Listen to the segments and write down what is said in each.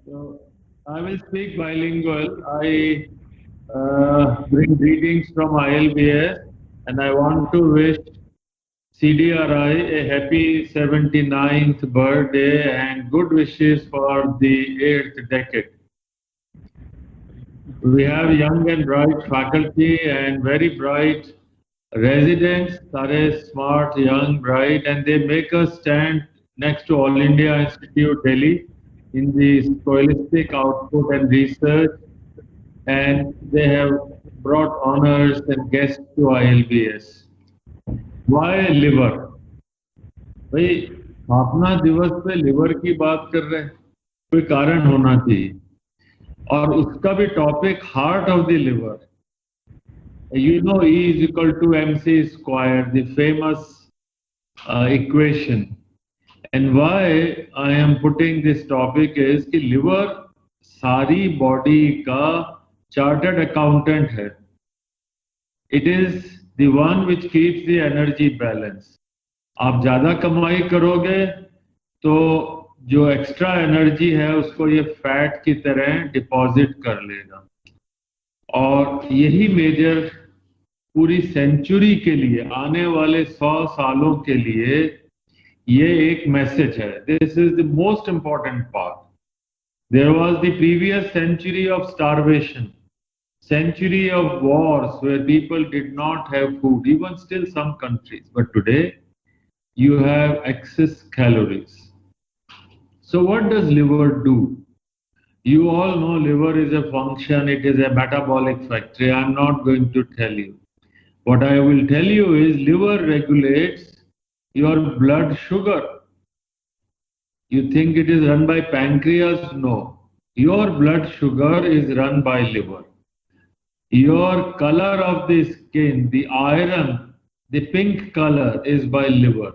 So I will speak bilingual. I bring greetings from ILBS, and I want to wish CDRI a happy 79th birthday and good wishes for the 8th decade. We have young and bright faculty and very bright residents, are smart, young, bright, and they make us stand next to All India Institute Delhi in the scholastic output and research, and they have brought honors and guests to ILBS. Why liver? भाई स्थापना दिवस पे liver की बात कर रहे हैं, कोई कारण होना चाहिए। और उसका भी topic heart of the liver. You know, E is equal to MC square, the famous equation. And why I am putting this topic is कि liver सारी body का chartered accountant है. It is the one which keeps the energy balance. आप ज़्यादा कमाई करोगे तो जो एक्स्ट्रा एनर्जी है उसको ये फैट की तरह डिपॉजिट कर लेगा, और यही मेजर पूरी सेंचुरी के लिए, आने वाले 100 सालों के लिए ये एक मैसेज है. This is the most important part. There was the previous century of starvation, century of wars where people did not have food, even still some countries. But today, you have excess calories. So what does liver do? You all know liver is a function, it is a metabolic factory. I'm not going to tell you. What I will tell you is liver regulates your blood sugar. You think it is run by pancreas? No. Your blood sugar is run by liver. Your color of the skin, the iron, the pink color is by liver.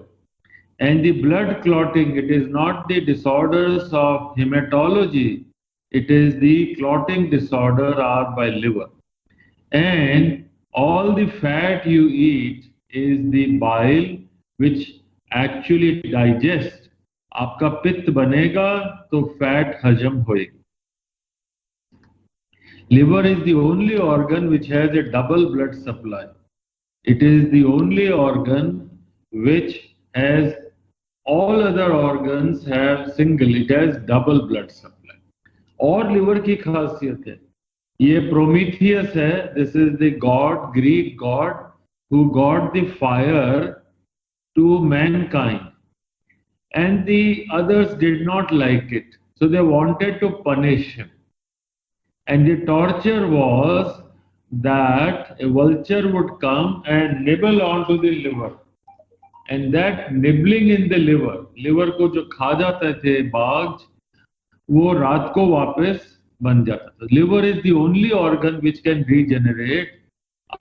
And the blood clotting, it is not the disorders of hematology, it is the clotting disorder are by liver. And all the fat you eat is the bile which actually digests. आपका पित्त बनेगा तो fat हजम होएगी. Liver is the only organ which has a double blood supply. It is the only organ which has, all other organs have single, it has double blood supply. और liver की खासियत है, ये Prometheus है, this is the god, Greek god who got the fire to mankind, and the others did not like it, so they wanted to punish him. And the torture was that a vulture would come and nibble onto the liver. And that nibbling in the liver को जो खा जाते थे बाघ, वो रात को वापस बन जाता था. Liver is the only organ which can regenerate.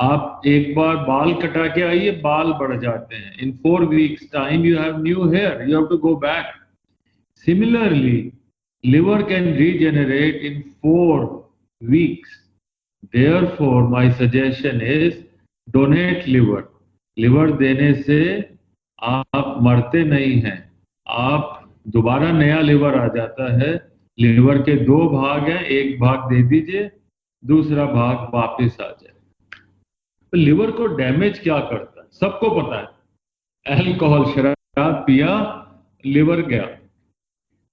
आप एक बार बाल कटा के आइए, बाल बढ़ जाते हैं. In 4 weeks time you have new hair, you have to go back. Similarly, liver can regenerate in 4 weeks. Therefore, my suggestion is donate liver. Liver देने से आप मरते नहीं हैं, आप दोबारा नया लिवर आ जाता है. लिवर के 2 भाग हैं, एक भाग दे दीजिए, दूसरा भाग वापस आ जाए. तो लिवर को डैमेज क्या करता है सबको पता है. अल्कोहल, शराब पिया, लिवर गया.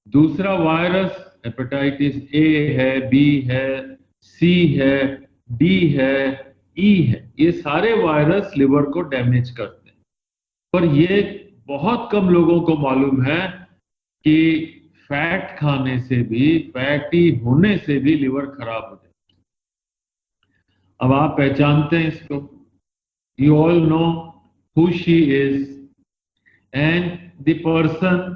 दूसरा वायरस हेपेटाइटिस ए है, बी है, सी है, डी है, ई है. ये सारे वायरस लिवर को डैमेज करते हैं. पर ये बहुत कम लोगों को मालूम है कि फैट खाने से भी, फैटी होने से भी लिवर खराब हो जाता है. अब आप पहचानते हैं इसको. You all know who she is and the person,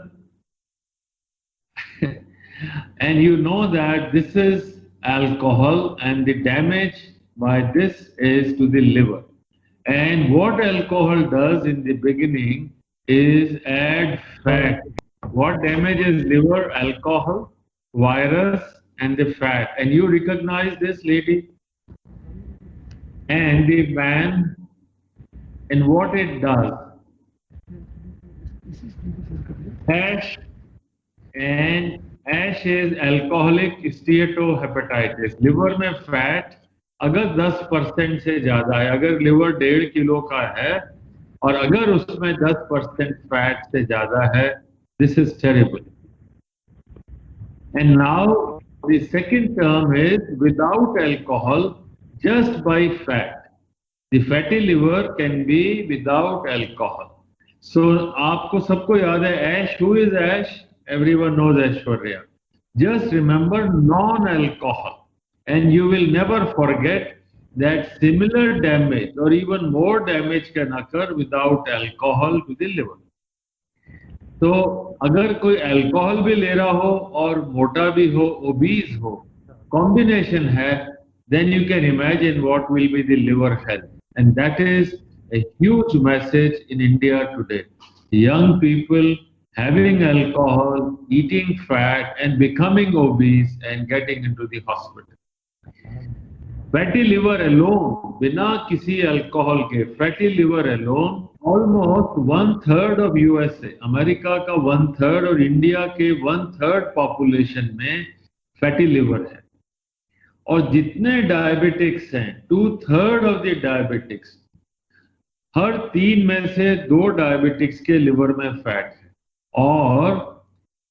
and you know that this is alcohol and the damage by this is to the liver. And what alcohol does in the beginning is add fat. What damages liver? Alcohol, virus, and the fat. And you recognize this lady and the man and what it does. Ash and ash is alcoholic steatohepatitis. Liver में fat अगर 10% से ज्यादा है, अगर liver 1.5 kilo का है और अगर उसमें 10% फैट से ज्यादा है, this is terrible. And now the second term is without alcohol, just by fat. The fatty liver can be without alcohol. So आपको सबको याद है Ash. Who is Ash? Everyone knows Aishwarya. Just remember non-alcohol, and you will never forget that similar damage or even more damage can occur without alcohol to the liver. तो अगर कोई alcohol भी ले रहा हो और मोटा भी हो, ओबीज हो, कॉम्बिनेशन है, then you can imagine what will be the liver health. And that is a huge message in India today. Young people having alcohol, eating fat and becoming obese and getting into the hospital. Fatty liver alone, बिना किसी alcohol के fatty liver alone almost 1/3 of USA, America का 1/3 और India के 1/3 population में fatty liver है. और जितने डायबिटिक्स हैं, 2/3 ऑफ द डायबिटिक्स, हर 3 में से 2 डायबिटिक्स के लिवर में फैट है और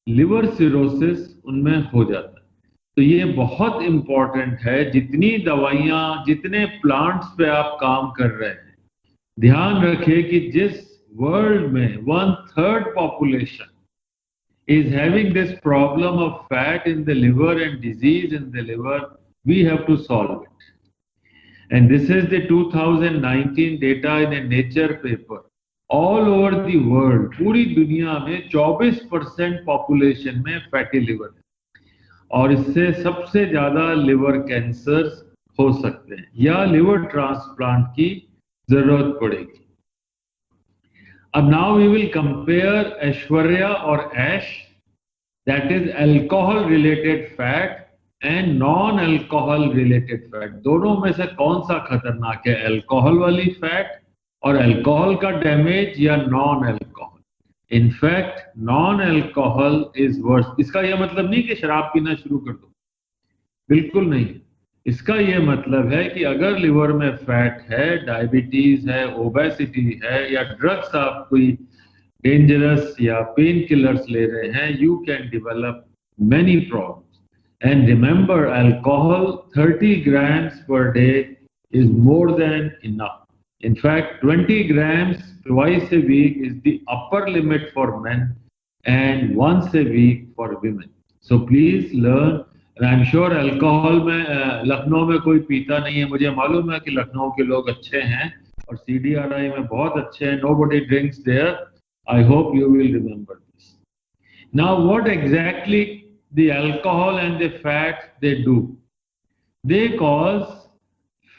लिवर सिरोसिस उनमें हो जाता है. तो ये बहुत इंपॉर्टेंट है. जितनी दवाइयां, जितने प्लांट्स पे आप काम कर रहे हैं, ध्यान रखें कि जिस वर्ल्ड में 1/3 population is having this problem of fat in the liver and disease in the liver, we have to solve it. And this is the 2019 data in a Nature paper. All over the world, पूरी दुनिया में 24% population में fatty liver है और इससे सबसे ज्यादा liver cancers हो सकते हैं या लिवर ट्रांसप्लांट की जरूरत पड़ेगी. अब now we will compare Aishwarya और Aish, that is alcohol related fat and non alcohol related fat. दोनों में से कौन सा खतरनाक है, अल्कोहल वाली फैट और अल्कोहल का डैमेज या non alcohol? In fact, non-alcohol is worse. इसका यह मतलब नहीं कि शराब पीना शुरू कर दो, बिल्कुल नहीं. इसका यह मतलब है कि अगर लिवर में फैट है, डायबिटीज है, ओबेसिटी है या ड्रग्स आप कोई डेंजरस या पेन किलर्स ले रहे हैं, you can develop many problems. And remember, alcohol 30 grams per day is more than enough. In fact, 20 grams twice a week is the upper limit for men and once a week for women. So please learn. And I'm sure alcohol में लखनऊ में कोई पीता नहीं है. मुझे मालूम है कि लखनऊ के लोग अच्छे हैं और CDRI में बहुत अच्छे हैं. Nobody drinks there. I hope you will remember this. Now, what exactly the alcohol and the fat they do? They cause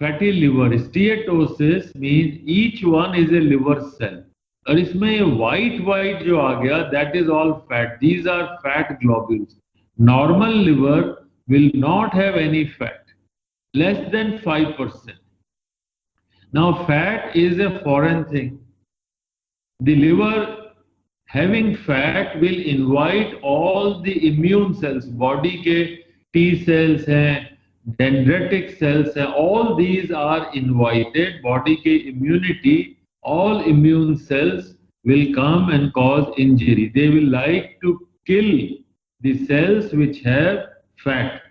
fatty liver. Steatosis means each one is a liver cell. और इसमें ये white जो आ गया, that is all fat. These are fat globules. Normal liver will not have any fat, less than 5%. Now fat is a foreign thing. The liver having fat will invite all the immune cells. Body के T cells हैं, dendritic cells हैं, all these are invited. Body के immunity, all immune cells will come and cause injury. They will like to kill the cells which have fat,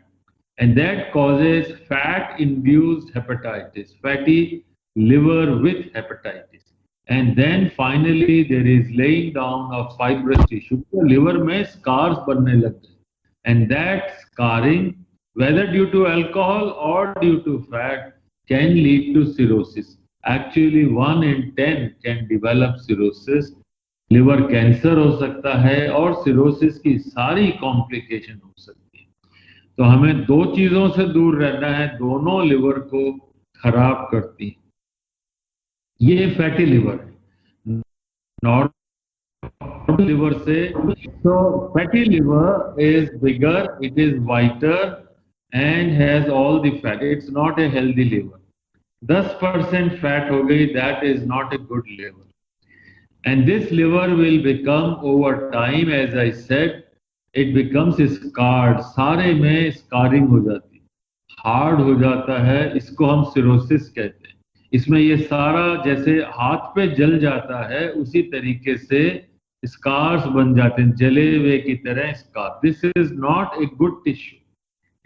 and that causes fat induced hepatitis, fatty liver with hepatitis. And then finally there is laying down of fibrous tissue. तो liver में scars बनने लगते हैं, and that scarring, whether due to alcohol or due to fat, can lead to cirrhosis. Actually 1 in 10 can develop cirrhosis. Liver cancer हो सकता है और cirrhosis की सारी complication हो सकती है. तो हमें 2 चीजों से दूर रहना है, दोनों लिवर को खराब करती हैं. ये फैटी लिवर है। नॉर्मल लिवर से, so fatty liver is bigger, it is whiter and has all the fat. It's not a healthy liver. 10% fat हो गई, that is not a good liver. And this liver will become over time, as I said, it becomes scarred. सारे में scarring हो जाती है, hard हो जाता है, इसको हम सिरोसिस कहते हैं। इसमें ये सारा जैसे हाथ पे जल जाता है उसी तरीके से स्कार्स बन जाते हैं, जले हुए की तरह scar. This is not a good tissue,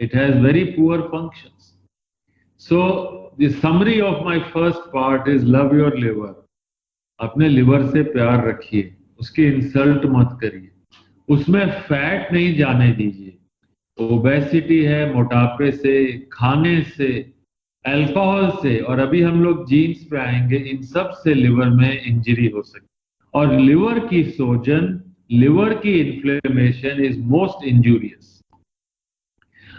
it has very poor functions. So the summary of my first part is love your liver. अपने लिवर से प्यार रखिए, उसकी इंसल्ट मत करिए, उसमें फैट नहीं जाने दीजिए। ओबेसिटी है मोटापे से, खाने से, अल्कोहल से, और अभी हम लोग जीन्स पे आएंगे, इन सब से लिवर में इंजरी हो सकती है। और लिवर की सोजन, लिवर की inflammation is most injurious.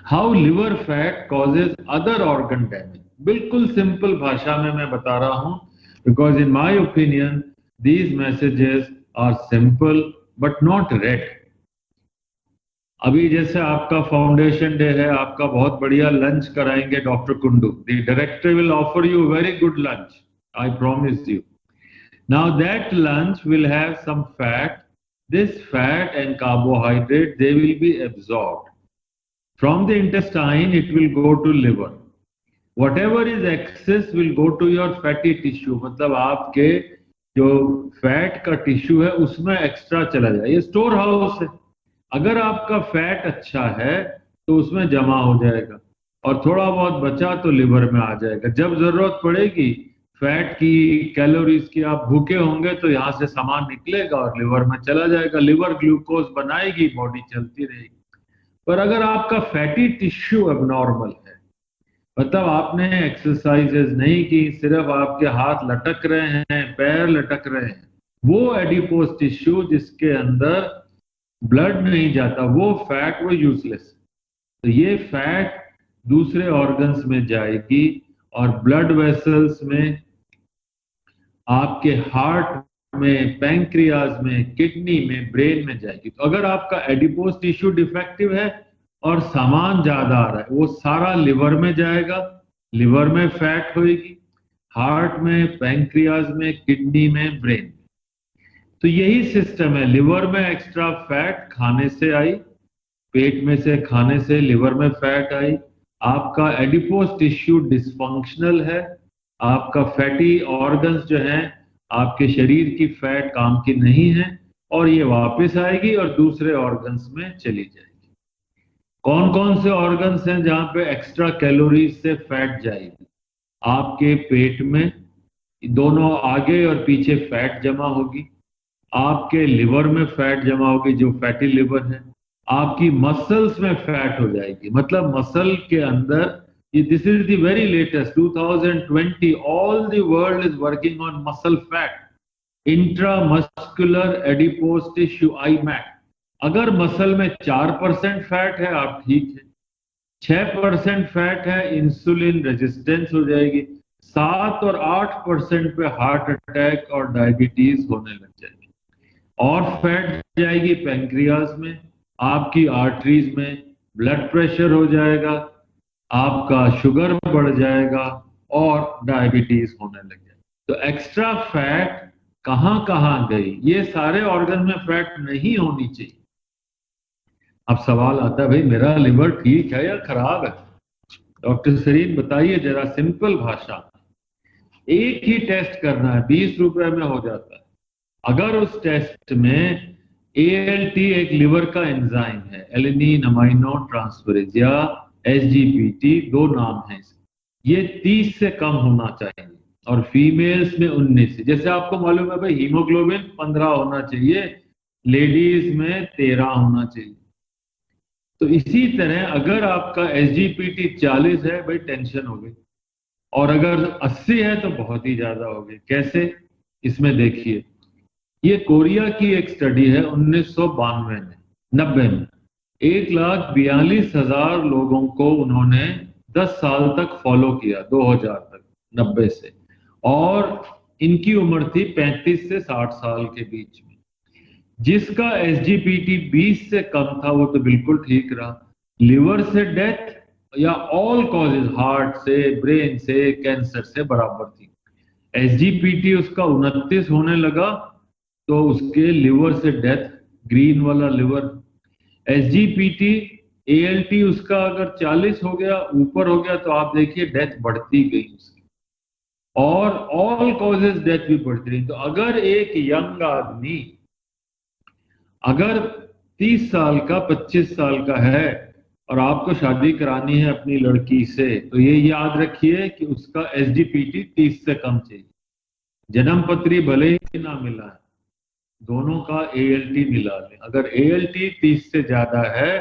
How liver fat causes other organ damage, बिल्कुल सिंपल भाषा में मैं बता रहा हूं, because in my opinion these messages are simple but not read. अभी जैसे आपका फाउंडेशन डे है, आपका बहुत बढ़िया लंच कराएंगे doctor Kundu. The director will offer you very good lunch, I promise you. Now that lunch will have some fat, this fat and carbohydrate they will be absorbed from the intestine, it will go to liver. Whatever is excess will go to your fatty tissue, मतलब आपके जो fat का tissue है उसमें extra चला जाए। ये store house है, अगर आपका फैट अच्छा है तो उसमें जमा हो जाएगा, और थोड़ा बहुत बचा तो लिवर में आ जाएगा। जब जरूरत पड़ेगी फैट की, कैलोरीज की, आप भूखे होंगे तो यहाँ से सामान निकलेगा और लिवर में चला जाएगा। लिवर ग्लूकोज बनाएगी, बॉडी चलती रहेगी। पर अगर आपका फैटी टिश्यू एबनॉर्मल है, मतलब आपने एक्सरसाइजेज नहीं की, सिर्फ आपके हाथ लटक रहे हैं, पैर लटक रहे हैं, वो एडिपोज टिश्यू जिसके अंदर ब्लड नहीं जाता, वो फैट, वो यूजलेस। तो ये फैट दूसरे ऑर्गन्स में जाएगी और ब्लड वेसल्स में, आपके हार्ट में, पैंक्रियाज में, किडनी में, ब्रेन में जाएगी। तो अगर आपका एडिपोज टिश्यू डिफेक्टिव है और सामान ज्यादा आ रहा है, वो सारा लिवर में जाएगा, लिवर में फैट होएगी, हार्ट में, पैंक्रियाज में, किडनी में, ब्रेन में। तो यही सिस्टम है, लिवर में एक्स्ट्रा फैट खाने से आई, पेट में से खाने से लिवर में फैट आई, आपका एडिपोज टिश्यू डिसफंक्शनल है, आपका फैटी ऑर्गन्स जो हैं आपके शरीर की फैट काम की नहीं है, और ये वापस आएगी और दूसरे ऑर्गन्स में चली जाएगी। कौन कौन से ऑर्गन्स हैं जहां पे एक्स्ट्रा कैलोरीज से फैट जाएगी? आपके पेट में दोनों आगे और पीछे फैट जमा होगी, आपके लिवर में फैट जमा होगी जो फैटी लिवर है, आपकी मसल्स में फैट हो जाएगी, मतलब मसल के अंदर, this is the very latest 2020, all the world is working on muscle fat, intramuscular adipose tissue, IMAT। अगर मसल में 4% फैट है आप ठीक है, 6% फैट है इंसुलिन रेजिस्टेंस हो जाएगी, 7 और 8% पे हार्ट अटैक और डायबिटीज होने लग जाएगी, और फैट जाएगी पैंक्रियाज में, आपकी आर्टरीज में, ब्लड प्रेशर हो जाएगा, आपका शुगर बढ़ जाएगा और डायबिटीज होने लग जाएगा। तो एक्स्ट्रा फैट कहां कहां गई? ये सारे ऑर्गन में फैट नहीं होनी चाहिए। अब सवाल आता है, भाई मेरा लिवर ठीक है या खराब है? डॉक्टर सरीन बताइए जरा सिंपल भाषा। एक ही टेस्ट करना है, 20 रुपए में हो जाता है। अगर उस टेस्ट में ALT एक लिवर का एंजाइम है, एलेनिन अमाइनो ट्रांसफरेज या SGPT, 2 नाम है इसके, ये 30 से कम होना चाहिए, और फीमेल्स में 19। जैसे आपको मालूम है भाई हीमोग्लोबिन 15 होना चाहिए, लेडीज में 13 होना चाहिए। तो इसी तरह अगर आपका SGPT 40 है, भाई टेंशन हो गई, और अगर 80 है तो बहुत ही ज्यादा हो गई। कैसे? इसमें देखिए, ये कोरिया की एक स्टडी है 1992 में, 90 में 1,42,000 लोगों को उन्होंने 10 साल तक फॉलो किया, 2000 तक, 90 से, और इनकी उम्र थी 35 से 60 साल के बीच में। जिसका एसजीपीटी 20 से कम था वो तो बिल्कुल ठीक रहा। लिवर से डेथ या ऑल कॉजेज, हार्ट से, ब्रेन से, कैंसर से बराबर थी। एसजीपीटी उसका 29 होने लगा तो उसके लिवर से डेथ, ग्रीन वाला लिवर। एसजीपीटी एएलटी उसका अगर 40 हो गया, ऊपर हो गया, तो आप देखिए डेथ बढ़ती गई उसकी, और ऑल कॉजेज डेथ भी बढ़ती रही। तो अगर एक यंग आदमी अगर 30 साल का, 25 साल का है और आपको शादी करानी है अपनी लड़की से, तो ये याद रखिए कि उसका एसजीपीटी 30 से कम चाहिए। जन्म पत्री भले ही ना मिला है, दोनों का एएलटी मिला लें। अगर एएलटी 30 से ज्यादा है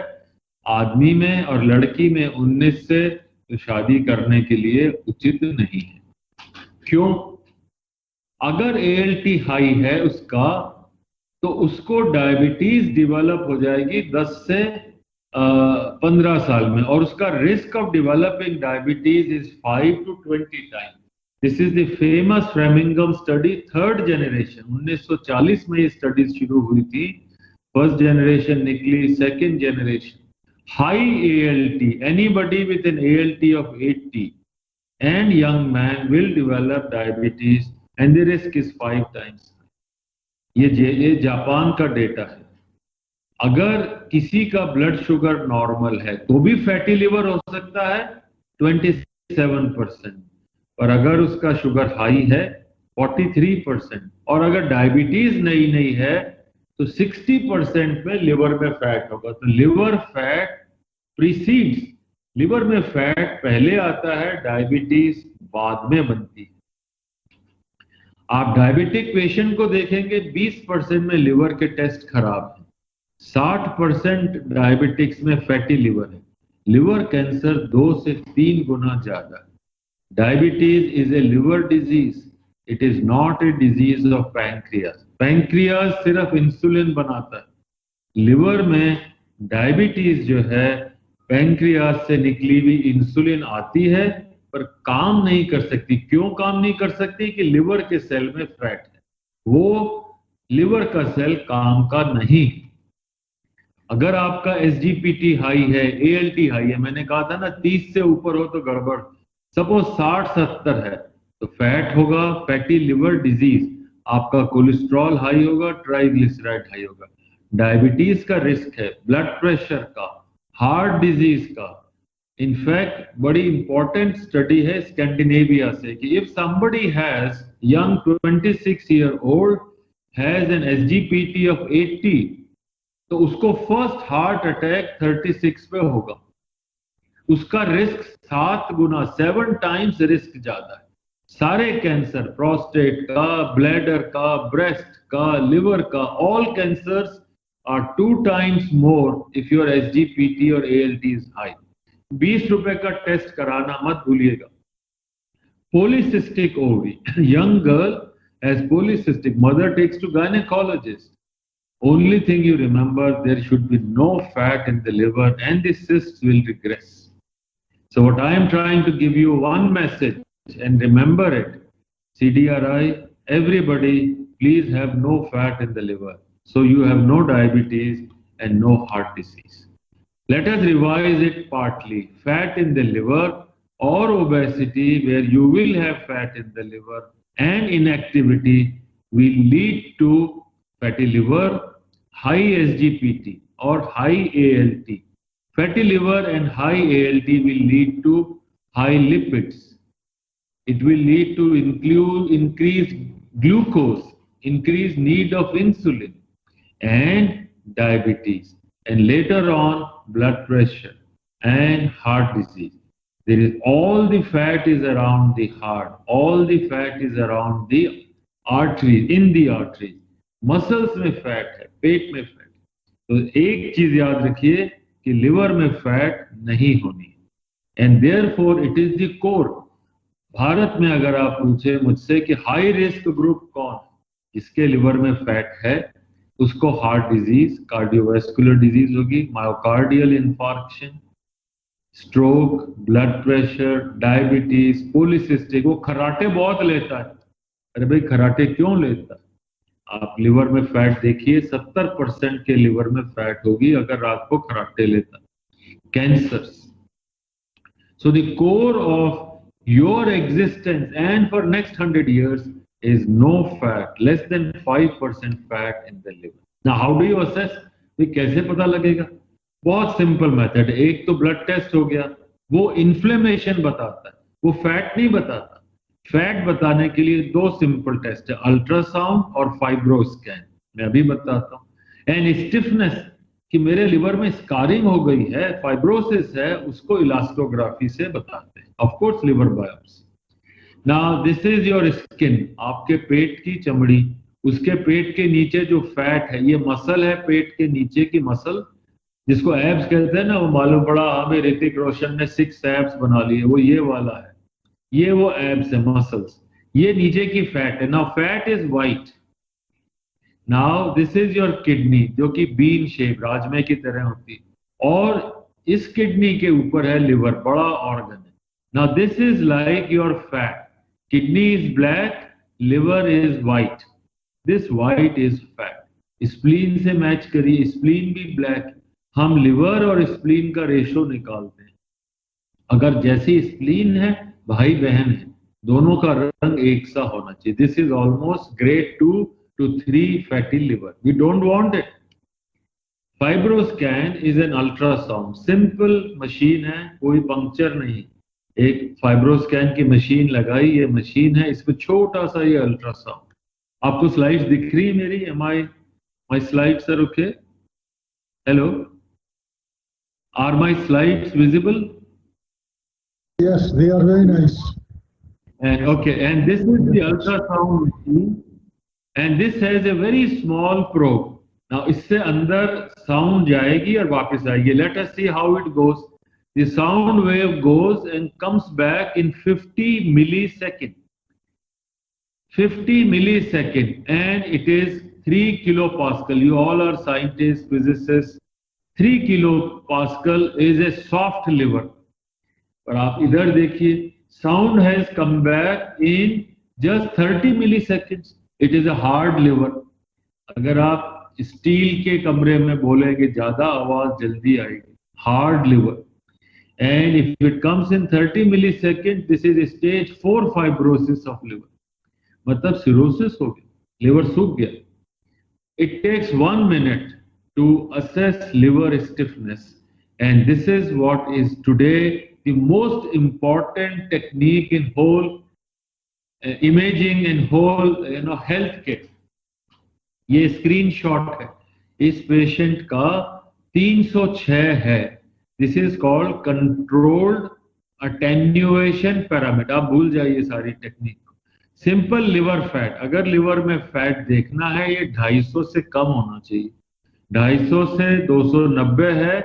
आदमी में और लड़की में 19 से, तो शादी करने के लिए उचित नहीं है। क्यों? अगर एएलटी हाई है उसका, तो उसको डायबिटीज डेवलप हो जाएगी 10 से 15 साल में, और उसका risk of developing diabetes is 5 to 20 time. This is the famous Framingham study, third generation. 1940 में ये स्टडी शुरू हुई थी, फर्स्ट जनरेशन निकली, second generation. High ALT, anybody with an ALT of 80 and young man will develop diabetes and the risk is 5 times। ये Japan का data है। अगर किसी का ब्लड शुगर नॉर्मल है तो भी फैटी लिवर हो सकता है 27%, और अगर उसका शुगर हाई है 43%, और अगर डायबिटीज नहीं है तो 60% में लिवर में फैट होगा। तो लिवर फैट प्रीसीड्स, लिवर में फैट पहले आता है, डायबिटीज बाद में बनती है। आप डायबिटिक पेशेंट को देखेंगे 20% में लिवर के टेस्ट खराब है, 60% डायबिटिक्स में फैटी लिवर है। लिवर कैंसर 2 से 3 गुना ज्यादा है। Diabetes is a liver disease, it is not a disease of pancreas. Pancreas सिर्फ इंसुलिन बनाता है, लिवर में डायबिटीज जो है पैंक्रियाज से निकली हुई इंसुलिन आती है पर काम नहीं कर सकती। क्यों काम नहीं कर सकती? कि लिवर के सेल में फैट है, वो लिवर का सेल काम का नहीं। अगर आपका एसजीपीटी हाई है, एएलटी हाई है, मैंने कहा था ना 30 से ऊपर हो तो गड़बड़, सपोज 60-70 है तो फैट होगा, फैटी लिवर डिजीज। आपका कोलेस्ट्रॉल हाई होगा, ट्राइग्लिसराइड हाई होगा। डायबिटीज का रिस्क है, ब्लड प्रेशर का, हार्ट डिजीज का। इनफैक्ट बड़ी इंपॉर्टेंट स्टडी है स्कैंडिनेविया से कि if somebody has young 26 year old has an SGPT of 80, तो उसको फर्स्ट हार्ट अटैक 36 पे होगा। उसका रिस्क 7 गुना, 7 टाइम्स रिस्क ज्यादा है। सारे कैंसर, प्रोस्टेट का, ब्लैडर का, ब्रेस्ट का, लिवर का, all cancers are 2 times more if your SGPT और एएलटी इज हाई। 20 रुपए का टेस्ट कराना मत भूलिएगा। Polycystic ovary, young girl has polycystic, mother takes to gynecologist. Only thing you remember, there should be no fat in the liver and the cysts will regress. So what I am trying to give you one message, and remember it, CDRI, everybody, please have no fat in the liver. So you have no diabetes and no heart disease. Let us revise it partly. Fat in the liver or obesity, where you will have fat in the liver, and inactivity will lead to fatty liver, high SGPT or high ALT. Fatty liver and high ALT will lead to high lipids. It will lead to increased glucose, increased need of insulin, and diabetes, and later on blood pressure and heart disease. There is all the fat is around the heart, all the fat is around the arteries, in the arteries. Muscles में fat है, पेट में fat. तो एक चीज याद रखिए कि liver में फैट नहीं होनी है, and therefore it is the core. Bharat में अगर आप पूछे मुझसे कि हाई रिस्क ग्रुप कौन, जिसके लिवर में फैट है, उसको हार्ट डिजीज, कार्डियोवैस्कुलर डिजीज होगी, myocardial infarction, stroke, blood pressure, diabetes, polycystic. वो खर्राटे बहुत लेता है, अरे भाई खराटे क्यों लेता है? आप लिवर में फैट देखिए, 70% के लिवर में फैट होगी अगर रात को खराटे लेता। Cancers. So the core of your existence and for next 100 years is no fat, less than 5% fat in the liver. Now how do you assess? ये कैसे पता लगेगा? बहुत सिंपल मेथड है। एक तो ब्लड टेस्ट हो गया, वो इन्फ्लेमेशन बताता है, वो फैट नहीं बताता। फैट बताने के लिए दो सिंपल टेस्ट है, अल्ट्रासाउंड और फाइब्रोस्कैन। मैं अभी बताता हूँ। एंड स्टिफनेस, कि मेरे लिवर में स्कारिंग हो गई है, फाइब्रोसिस है, उसको इलास्टोग्राफी से बताते हैं। Of course liver biopsy. Now this is your skin, आपके पेट की चमड़ी, उसके पेट के नीचे जो फैट है, ये मसल है पेट के नीचे की मसल, जिसको एब्स कहते हैं ना। वो मालूम पड़ा हमें ऋतिक रोशन ने 6 एब्स बना लिए, वो ये वाला है, ये वो एब्स है, मसल्स। ये नीचे की फैट है। Now fat is white. Now this is your kidney, जो कि बीन शेप, राजमे की तरह होती है, और इस किडनी के ऊपर है लिवर, बड़ा ऑर्गन है। Now this is like your fat. Kidney is black, liver is white, this white is fat. Spleen से मैच करिए, स्प्लीन भी ब्लैक। हम लिवर और स्प्लीन का रेशो निकालते हैं। अगर जैसी स्प्लीन है, भाई बहन है, दोनों का रंग एक सा होना चाहिए। This is almost grade 2 to 3 fatty liver. We don't want it. Fibroscan is an ultrasound, simple machine है, कोई पंक्चर नहीं। एक फाइब्रोस्कैन की मशीन लगाई, ये मशीन है, इसमें छोटा सा ये अल्ट्रासाउंड। आपको स्लाइड्स दिख रही है मेरी? Am I my slides are okay? Hello, are my slides visible? Yes, they are very nice. And okay, and this is the ultrasound machine, and this has a very small probe. Now इससे अंदर sound जाएगी और वापस आएगी। Let us see how it goes. The sound wave goes and comes back in 50 millisecond. 50 millisecond, and it is 3 kilopascal. You all are scientists, physicists. 3 kilopascal is a soft liver. पर आप इधर देखिए, sound has come back in just 30 milliseconds. It is a hard liver. अगर आप steel के कमरे में बोलेंगे ज्यादा आवाज जल्दी आएगी। Hard liver. And if it comes in 30 millisecond, this is stage 4 fibrosis of liver. मतलब सिरोसिस हो गया, लिवर सूख गया। It takes 1 minute to assess liver stiffness, and this is what is today the most important technique in whole imaging and whole health care. ये screenshot है, इस patient का 306 है। This is called controlled attenuation parameter. आप भूल जाइए सारी technique को। सिंपल लिवर फैट, अगर लिवर में फैट देखना है, ये 250 से कम होना चाहिए। 250 से 290 है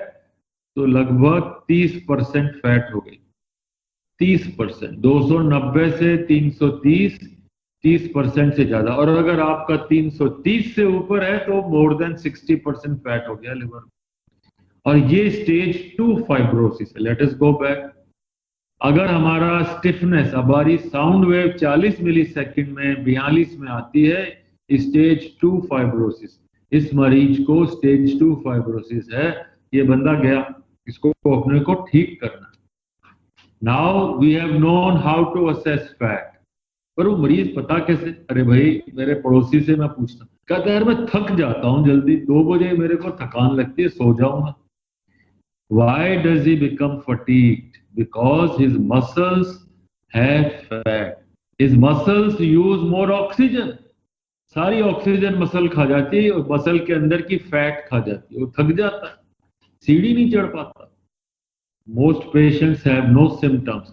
तो लगभग 30% फैट हो गई। 30%। 290 से 330, 30% से ज्यादा। और अगर आपका 330 से ऊपर है तो मोर देन 60% फैट हो गया लिवर। और ये स्टेज 2 फाइब्रोसिस है। Let us go back. अगर हमारा स्टिफनेस, हमारी साउंड वेव 40 मिलीसेकंड में 42 में आती है, स्टेज 2 फाइब्रोसिस। इस मरीज को स्टेज 2 फाइब्रोसिस है। ये बंदा गया, इसको अपने को ठीक करना। Now we have known how to assess fat. पर वो मरीज पता कैसे? अरे भाई, मेरे पड़ोसी से मैं पूछता, कहता है यार मैं थक जाता हूं जल्दी, 2 बजे मेरे को थकान लगती है, सो जाऊंगा। Why does he become fatigued? Because his muscles have fat. His muscles use more oxygen. सारी ऑक्सीजन मसल खा जाती है और मसल के अंदर की फैट खा जाती है, वो थक जाता है, सीढ़ी नहीं चढ़ पाता। Most patients have no symptoms.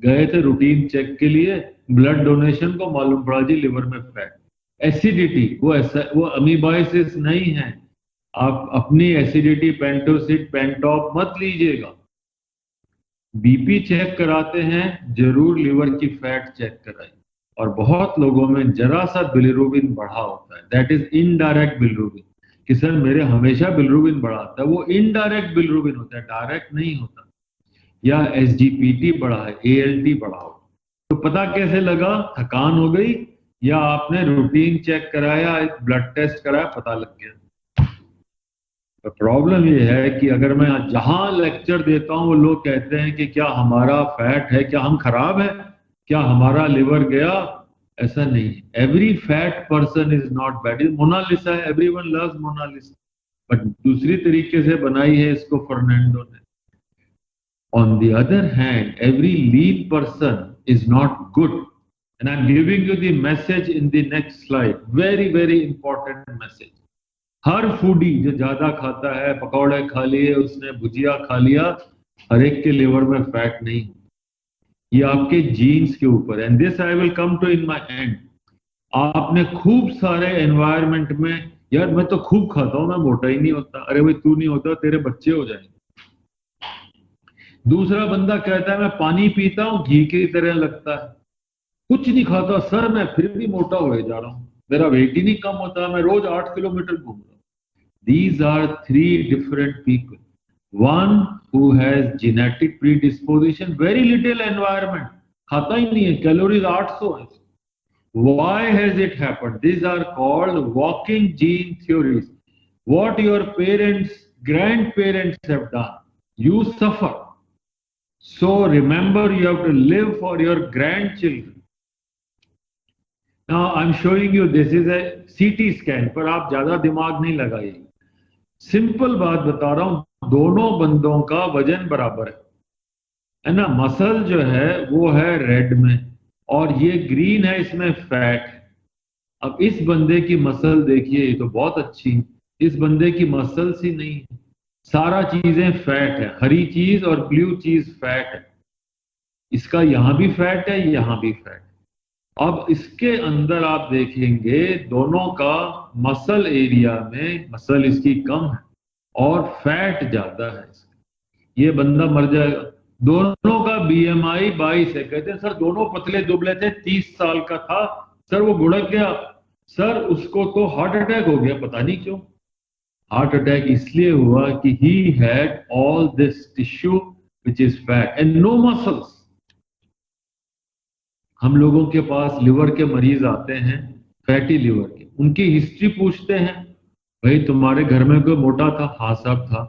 गए थे रूटीन चेक के लिए, ब्लड डोनेशन को मालूम पड़ा जी लिवर में फैट। एसिडिटी, वो अमीबाइसिस नहीं है। आप अपनी एसिडिटी पेंटोसिड पेंटॉप मत लीजिएगा। बीपी चेक कराते हैं, जरूर लिवर की फैट चेक कराइए। और बहुत लोगों में जरा सा बिलिरुबिन बढ़ा होता है, दैट इज इनडायरेक्ट बिलिरुबिन। कि सर मेरे हमेशा बिलिरुबिन बढ़ा होता है, वो इनडायरेक्ट बिलिरुबिन होता है, डायरेक्ट नहीं होता। या एसजीपीटी बढ़ा है, एएलटी बढ़ा हो। तो पता कैसे लगा? थकान हो गई, या आपने रूटीन चेक कराया, एक ब्लड टेस्ट कराया, पता लग गया। तो प्रॉब्लम ये है कि अगर मैं जहां लेक्चर देता हूं वो लोग कहते हैं कि क्या हमारा फैट है, क्या हम खराब है, क्या हमारा लिवर गया। ऐसा नहीं है। Every fat person is not bad. Mona Lisa है, एवरीवन लव्स मोनालिसा, बट दूसरी तरीके से बनाई है इसको फर्नांडो ने। On the other hand, every lean person is not good. And I'm giving you the message in the next slide. Very, very important message. Her foodie जो ज्यादा खाता है, पकौड़े खा लिए उसने, भुजिया खा लिया, हर एक के लिवर में फैट नहीं। ये आपके जीन्स के ऊपर। And this I will come to in my end. आपने खूब सारे एनवायरमेंट में, यार मैं तो खूब खाता हूं, मैं मोटा ही नहीं होता। अरे भाई तू नहीं होता, तेरे बच्चे हो जाएंगे। दूसरा बंदा कहता है मैं पानी पीता हूं, घी की तरह लगता है। कुछ नहीं खाता सर, मैं फिर भी मोटा हुए जा रहा हूं, मेरा वेट ही नहीं कम होता, मैं रोज 8 किलोमीटर घूम रहा हूं। These are three different people. One who has genetic predisposition, very little environment, खाता ही नहीं है, कैलोरीज 800 है। Why has it happened? These are called walking gene theories. What your parents, grandparents have done, you suffer. So remember, you have to live for your grandchildren. Now I'm showing you, this is a CT scan, पर आप ज्यादा दिमाग नहीं लगाइए। Simple बात बता रहा हूं, दोनों बंदों का वजन बराबर है ना। मसल जो है वो है रेड में और ये ग्रीन है, इसमें फैट है। अब इस बंदे की मसल देखिए, ये तो बहुत अच्छी है, इस बंदे की मसल सी नहीं है, सारा चीजें फैट है, हरी चीज और ब्लू चीज फैट है। इसका यहां भी फैट है, यहां भी फैट है। अब इसके अंदर आप देखेंगे दोनों का मसल एरिया में मसल इसकी कम है और फैट ज्यादा है इसका। ये बंदा मर जाएगा। दोनों का बीएमआई 22 है। कहते हैं सर दोनों पतले दुबले थे, 30 साल का था सर, वो गुड़क गया सर, उसको तो हार्ट अटैक हो गया, पता नहीं क्यों। हार्ट अटैक इसलिए हुआ कि he had all this tissue which is fat and no muscles. हम लोगों के पास लिवर के मरीज आते हैं, फैटी लिवर के, उनकी हिस्ट्री पूछते हैं, भाई तुम्हारे घर में कोई मोटा था? हाँ साहब था।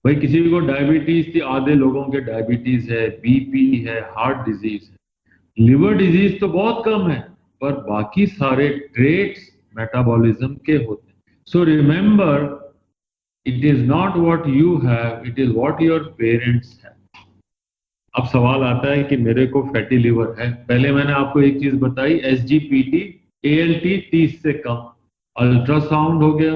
भाई किसी को डायबिटीज थी? आधे लोगों के डायबिटीज है, बीपी है, हार्ट डिजीज है। लिवर डिजीज तो बहुत कम है, पर बाकी सारे ट्रेट्स मेटाबॉलिज्म के होते हैं। So remember, it is not what you have, it is what your parents have. अब सवाल आता है कि मेरे को फैटी लिवर है। पहले मैंने आपको एक चीज बताई, SGPT ALT 30 से कम, अल्ट्रासाउंड हो गया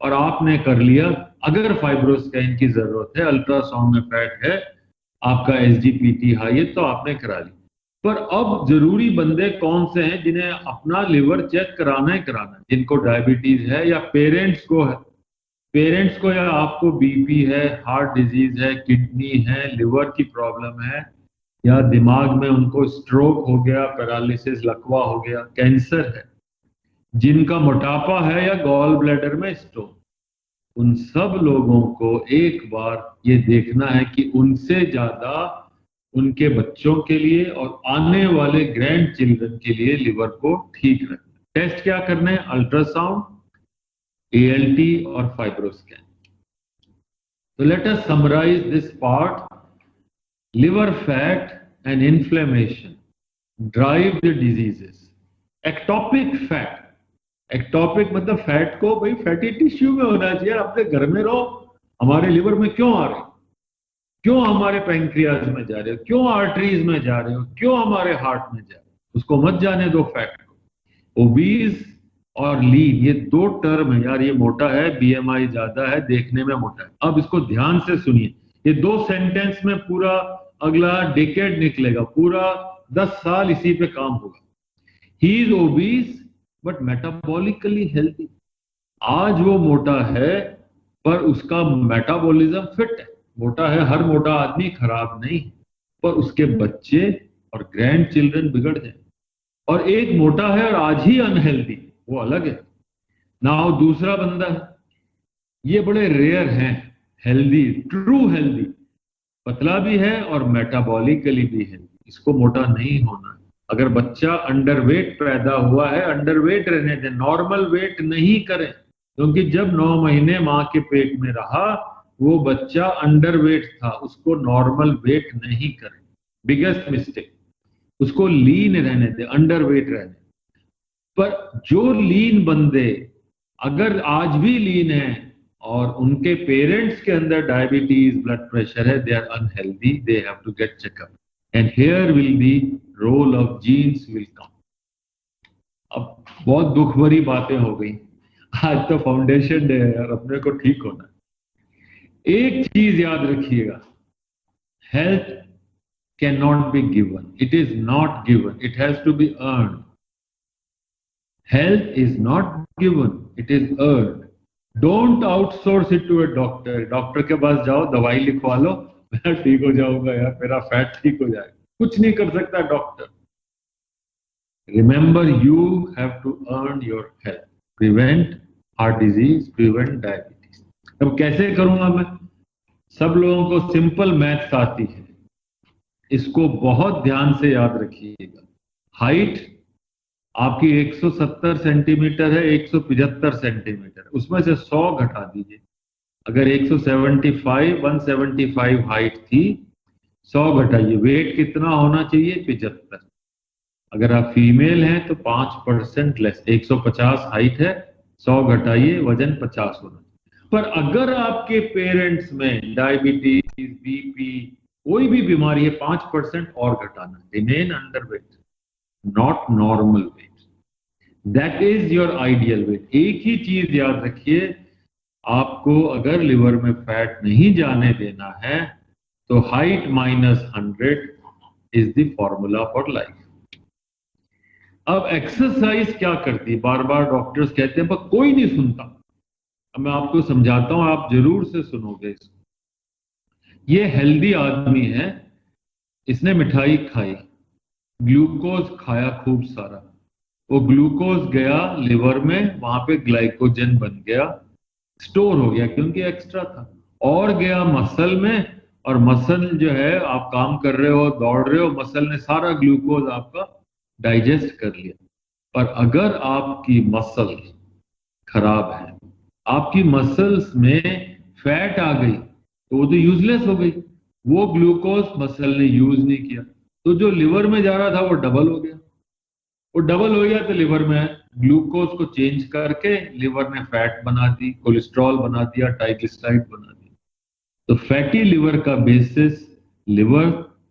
और आपने कर लिया। अगर फाइब्रोस्कैन की जरूरत है, अल्ट्रासाउंड में फैट है, आपका SGPT हाई है, तो आपने करा ली। पर अब जरूरी बंदे कौन से हैं जिन्हें अपना लिवर चेक कराना ही कराना है? जिनको डायबिटीज है या पेरेंट्स को है, पेरेंट्स को या आपको बीपी है, हार्ट डिजीज है, किडनी है, लिवर की प्रॉब्लम है, या दिमाग में उनको स्ट्रोक हो गया, पैरालिसिस, लकवा हो गया, कैंसर है, जिनका मोटापा है या गॉल ब्लैडर में स्टोन, उन सब लोगों को एक बार ये देखना है कि उनसे ज्यादा उनके बच्चों के लिए और आने वाले ग्रैंड चिल्ड्रन के लिए लिवर को ठीक रखना। टेस्ट क्या करना है? अल्ट्रासाउंड, ALT और fibroscan. So let us summarize this part. Liver fat and inflammation drive the diseases. Ectopic fat, ectopic मतलब फैट को भाई फैटी टिश्यू में होना चाहिए, अपने घर में रहो। हमारे लिवर में क्यों आ रहे हो? क्यों हमारे पैंक्रियाज में जा रहे हो? क्यों आर्टरीज में जा रहे हो? क्यों हमारे हार्ट में जा रहे हो? उसको मत जाने दो फैट को। ओबीज और लीन, ये दो टर्म है यार। ये मोटा है, BMI ज्यादा है, देखने में मोटा है। अब इसको ध्यान से सुनिए, ये दो सेंटेंस में पूरा अगला डिकेड निकलेगा, पूरा 10 साल इसी पे काम होगा। He is obese but metabolically healthy. आज वो मोटा है पर उसका मेटाबॉलिज्म फिट है। मोटा है, हर मोटा आदमी खराब नहीं, पर उसके बच्चे और ग्रैंड चिल्ड्रन बिगड़ जाए। और एक मोटा है और आज ही अनहेल्दी, वो अलग है। नाउ दूसरा बंदा है, ये बड़े रेयर हैं, हेल्दी, ट्रू हेल्दी, पतला भी है और मेटाबॉलिकली भी हेल्दी, इसको मोटा नहीं होना है। अगर बच्चा अंडरवेट पैदा हुआ है, अंडरवेट रहने दें, नॉर्मल वेट नहीं करें, क्योंकि जब 9 महीने मां के पेट में रहा वो बच्चा अंडरवेट था, उसको नॉर्मल वेट नहीं करें, बिगेस्ट मिस्टेक। उसको लीन रहने दें, अंडरवेट रहने। पर जो लीन बंदे अगर आज भी लीन हैं और उनके पेरेंट्स के अंदर डायबिटीज, ब्लड प्रेशर है, they are unhealthy, they have to get checkup, and here will the role of genes will come. अब बहुत दुख भरी बातें हो गई, आज तो फाउंडेशन डे है और अपने को ठीक होना है। एक चीज याद रखिएगा, health can not be given, it is not given, it has to be earn. Health is not given, it is earn. Don't outsource it to a doctor. Doctor के पास जाओ, दवाई लिखवा लो, मैं ठीक हो जाऊंगा यार, मेरा फैट ठीक हो जाएगा, कुछ नहीं कर सकता doctor. Remember, you have to earn your health. Prevent heart disease, prevent diabetes. अब कैसे करूंगा मैं? सब लोगों को सिंपल मैथ्स आती है, इसको बहुत ध्यान से याद रखिएगा। हाइट आपकी 170 सेंटीमीटर है, 175 सेंटीमीटर, उसमें से 100 घटा दीजिए। अगर 175 हाइट थी, 100 घटाइए, वेट कितना होना चाहिए? 75। अगर आप फीमेल हैं तो 5% लेस, 150 हाइट है, 100 घटाइए, वजन 50 होना चाहिए। पर अगर आपके पेरेंट्स में डायबिटीज, बीपी, कोई भी बीमारी है, 5% और घटाना, remain under weight, not normal weight, that is your ideal weight. एक ही चीज याद रखिए, आपको अगर लिवर में फैट नहीं जाने देना है तो height -100 is the formula for life. अब एक्सरसाइज क्या करती है? बार बार डॉक्टर्स कहते हैं पर कोई नहीं सुनता। अब मैं आपको समझाता हूं, आप जरूर से सुनोगे इसको। ये हेल्दी आदमी है, इसने मिठाई खाई, ग्लूकोज खाया खूब सारा, वो ग्लूकोज गया लिवर में, वहां पे ग्लाइकोजन बन गया, स्टोर हो गया क्योंकि एक्स्ट्रा था, और गया मसल में, और मसल जो है, आप काम कर रहे हो, दौड़ रहे हो, मसल ने सारा ग्लूकोज आपका डाइजेस्ट कर लिया। पर अगर आपकी मसल खराब है, आपकी मसल्स में फैट आ गई, तो वो तो यूजलेस हो गई, वो ग्लूकोज मसल ने यूज नहीं किया, तो जो लिवर में जा रहा था वो डबल हो गया। वो डबल हो गया तो लिवर में ग्लूकोज को चेंज करके लिवर ने फैट बना दी, कोलेस्ट्रॉल बना दिया, ट्राइग्लिसराइड बना दिया। तो फैटी लिवर का basis liver,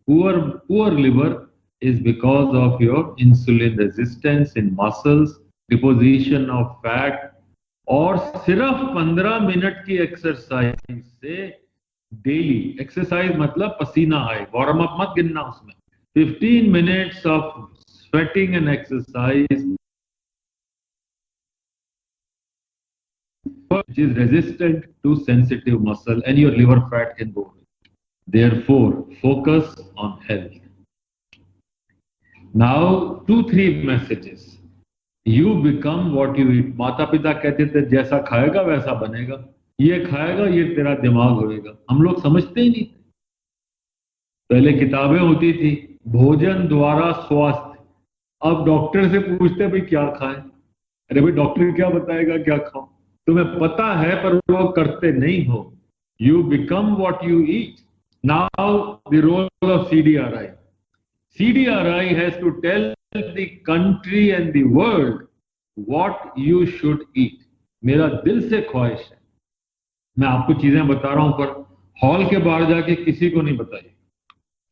poor liver is because of your insulin resistance in muscles, deposition of fat, और सिर्फ 15 मिनट की एक्सरसाइज से, डेली एक्सरसाइज मतलब पसीना आए, वार्म अप मत गिनना उसमें, 15 minutes of sweating and exercise which is resistant to sensitive muscle, and your liver fat can go away. Therefore, focus on health. Now, 2-3 messages. You become what you eat. माता पिता कहते थे जैसा खाएगा वैसा बनेगा, ये खाएगा ये तेरा दिमाग होएगा। हम लोग समझते ही नहीं थे। पहले किताबें होती थी, भोजन द्वारा स्वास्थ्य। अब डॉक्टर से पूछते भाई क्या खाएं? अरे भाई डॉक्टर क्या बताएगा क्या खाओ? तुम्हें पता है पर वो करते नहीं हो। You become what you eat. Now the role of CDRI. CDRI has to tell the country and the world what you should eat. मेरा दिल से ख्वाहिश है, मैं आपको चीजें बता रहा हूं पर हॉल के बाहर जाके किसी को नहीं बताइए।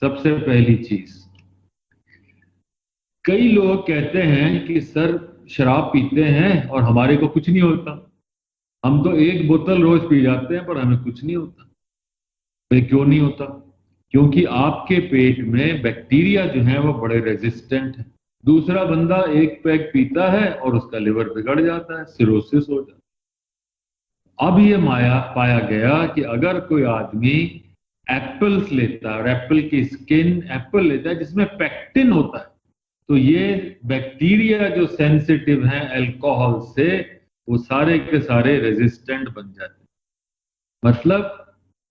सबसे पहली चीज, कई लोग कहते हैं कि सर शराब पीते हैं और हमारे को कुछ नहीं होता, हम तो 1 बोतल रोज पी जाते हैं पर हमें कुछ नहीं होता। भाई क्यों नहीं होता? क्योंकि आपके पेट में बैक्टीरिया जो है वो बड़े रेजिस्टेंट है। दूसरा बंदा 1 पैक पीता है और उसका लिवर बिगड़ जाता है, सिरोसिस हो जाता है। अब ये पाया गया कि अगर कोई आदमी एप्पल्स लेता है और एप्पल की स्किन, एप्पल लेता है जिसमें पेक्टिन होता है, तो ये बैक्टीरिया जो सेंसिटिव हैं अल्कोहल से, वो सारे के सारे रेजिस्टेंट बन जाते हैं। मतलब